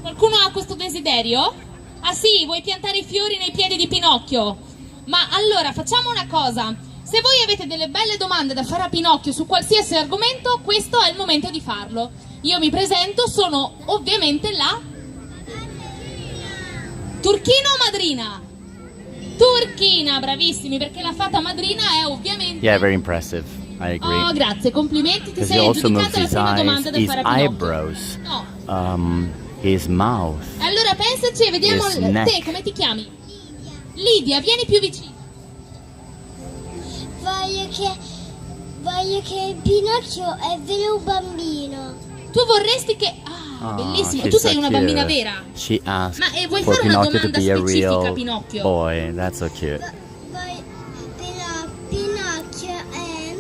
S3: Qualcuno ha questo desiderio? Ah sì, vuoi piantare i fiori nei piedi di Pinocchio? Ma allora facciamo una cosa. Se voi avete delle belle domande da fare a Pinocchio su qualsiasi argomento, questo è il momento di farlo. Io mi presento, sono ovviamente la Turchina o Madrina? Turchina, bravissimi, perché la fata madrina è ovviamente...
S1: Yeah, very impressive. I agree.
S3: Oh, grazie, complimenti, ti
S1: Because he
S3: sei
S1: also moves
S3: aggiudicata la
S1: his
S3: prima
S1: eyes,
S3: domanda da
S1: his
S3: fare a Pinocchio.
S1: eyebrows,
S3: No.
S1: his mouth.
S3: Allora pensaci e vediamo
S1: His neck.
S3: te, come ti chiami? Lidia, vieni più vicino.
S7: Voglio che Pinocchio è vero un bambino.
S3: Tu vorresti che... Ah, bellissimo, tu sei una bambina vera.
S1: She asked
S3: Ma vuoi
S1: for
S3: fare una
S1: Pinocchio to
S3: domanda
S1: be a
S3: specifica,
S1: real
S3: Pinocchio?
S1: boy. That's so cute.
S7: Pinocchio è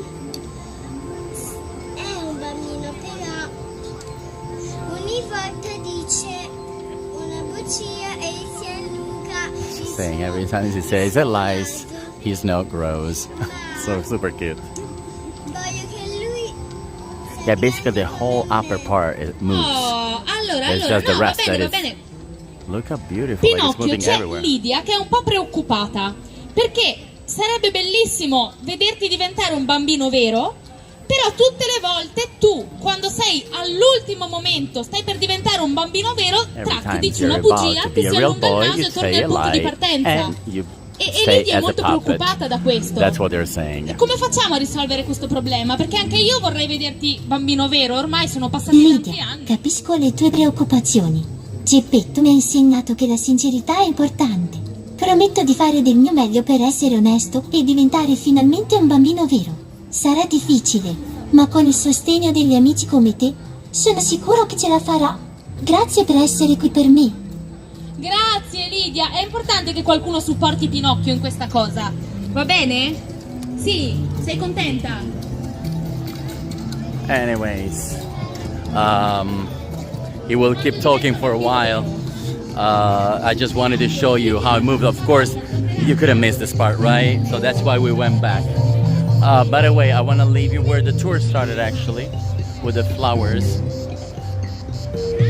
S7: un bambino, però ogni volta dice una bugia e si allunga.
S1: She's saying every time she says it lies, his nose grows. So super cute.
S7: Voglio che lui...
S1: Yeah, basically the whole upper part it moves.
S3: Oh, allora,
S1: It's just the
S3: no,
S1: rest
S3: va
S1: that
S3: bene.
S1: Look how beautiful, like it's
S3: Pinocchio,
S1: moving
S3: c'è
S1: everywhere.
S3: Lidia che è un po' preoccupata, perché sarebbe bellissimo vederti diventare un bambino vero, però tutte le volte tu, quando sei all'ultimo momento, stai per diventare un bambino vero,
S1: Every
S3: tratti,
S1: time
S3: dici
S1: you're
S3: una
S1: about
S3: bugia,
S1: to
S3: ti
S1: be a
S3: si
S1: real
S3: allunga il
S1: boy,
S3: naso
S1: you
S3: e torni
S1: say a
S3: al punto di
S1: lie,
S3: partenza.
S1: and you
S3: E
S1: stay
S3: Lidia è
S1: as a
S3: molto
S1: puppet.
S3: preoccupata da questo.
S1: That's what they're saying.
S3: Come facciamo a risolvere questo problema? Perché anche io vorrei vederti bambino vero, ormai sono passati tanti
S6: Lidia,
S3: anni.
S6: capisco le tue preoccupazioni. Geppetto mi ha insegnato che la sincerità è importante. Prometto di fare del mio meglio per essere onesto e diventare finalmente un bambino vero. Sarà difficile, ma con il sostegno degli amici come te, sono sicuro che ce la farò. Grazie per essere qui per me.
S3: Grazie Lidia, è importante che qualcuno supporti Pinocchio in questa cosa, va bene? Sì, sei contenta?
S1: Anyways, he will keep talking for a while. I just wanted to show you how it moved. Of course, you couldn't miss this part, right? So that's why we went back. By the way, I want to leave you where the tour started actually, with the flowers.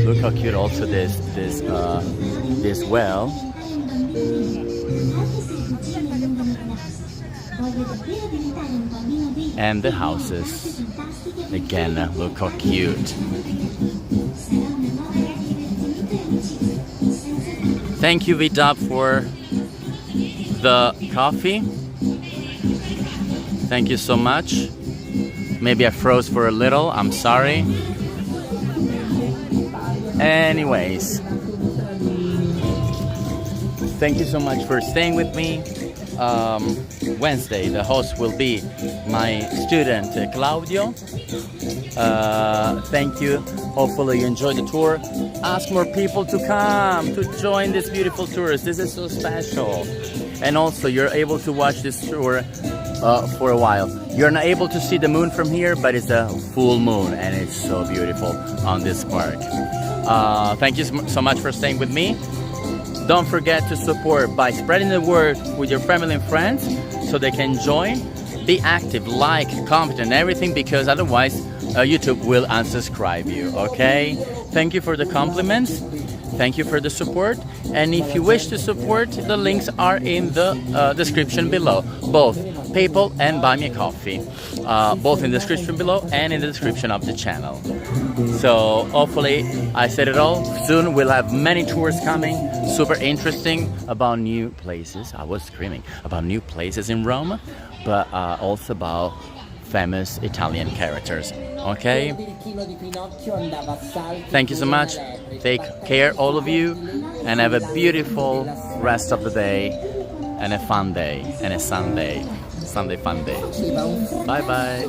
S1: Look how cute also this well. And the houses. Again, look how cute. Thank you, Vidab, for the coffee. Thank you so much. Maybe I froze for a little, I'm sorry. Anyways, thank you so much for staying with me. Wednesday, the host will be my student Claudio. Thank you. Hopefully you enjoyed the tour. Ask more people to come to join this beautiful tours. This is so special. And also you're able to watch this tour for a while. You're not able to see the moon from here, but it's a full moon and it's so beautiful on this park. Thank you so much for staying with me. Don't forget to support by spreading the word with your family and friends so they can join. Be active, like, comment and everything, because otherwise YouTube will unsubscribe you, okay? Thank you for the compliments. Thank you for the support. And if you wish to support, the links are in the description below. Both PayPal and Buy Me a Coffee. Both in the description below and in the description of the channel. So hopefully I said it all. Soon we'll have many tours coming. Super interesting about new places. I was screaming about new places in Rome, but also about famous Italian characters. Okay? Thank you so much. Take care, all of you, and have a beautiful rest of the day and a fun day and a Sunday fun day. Bye bye.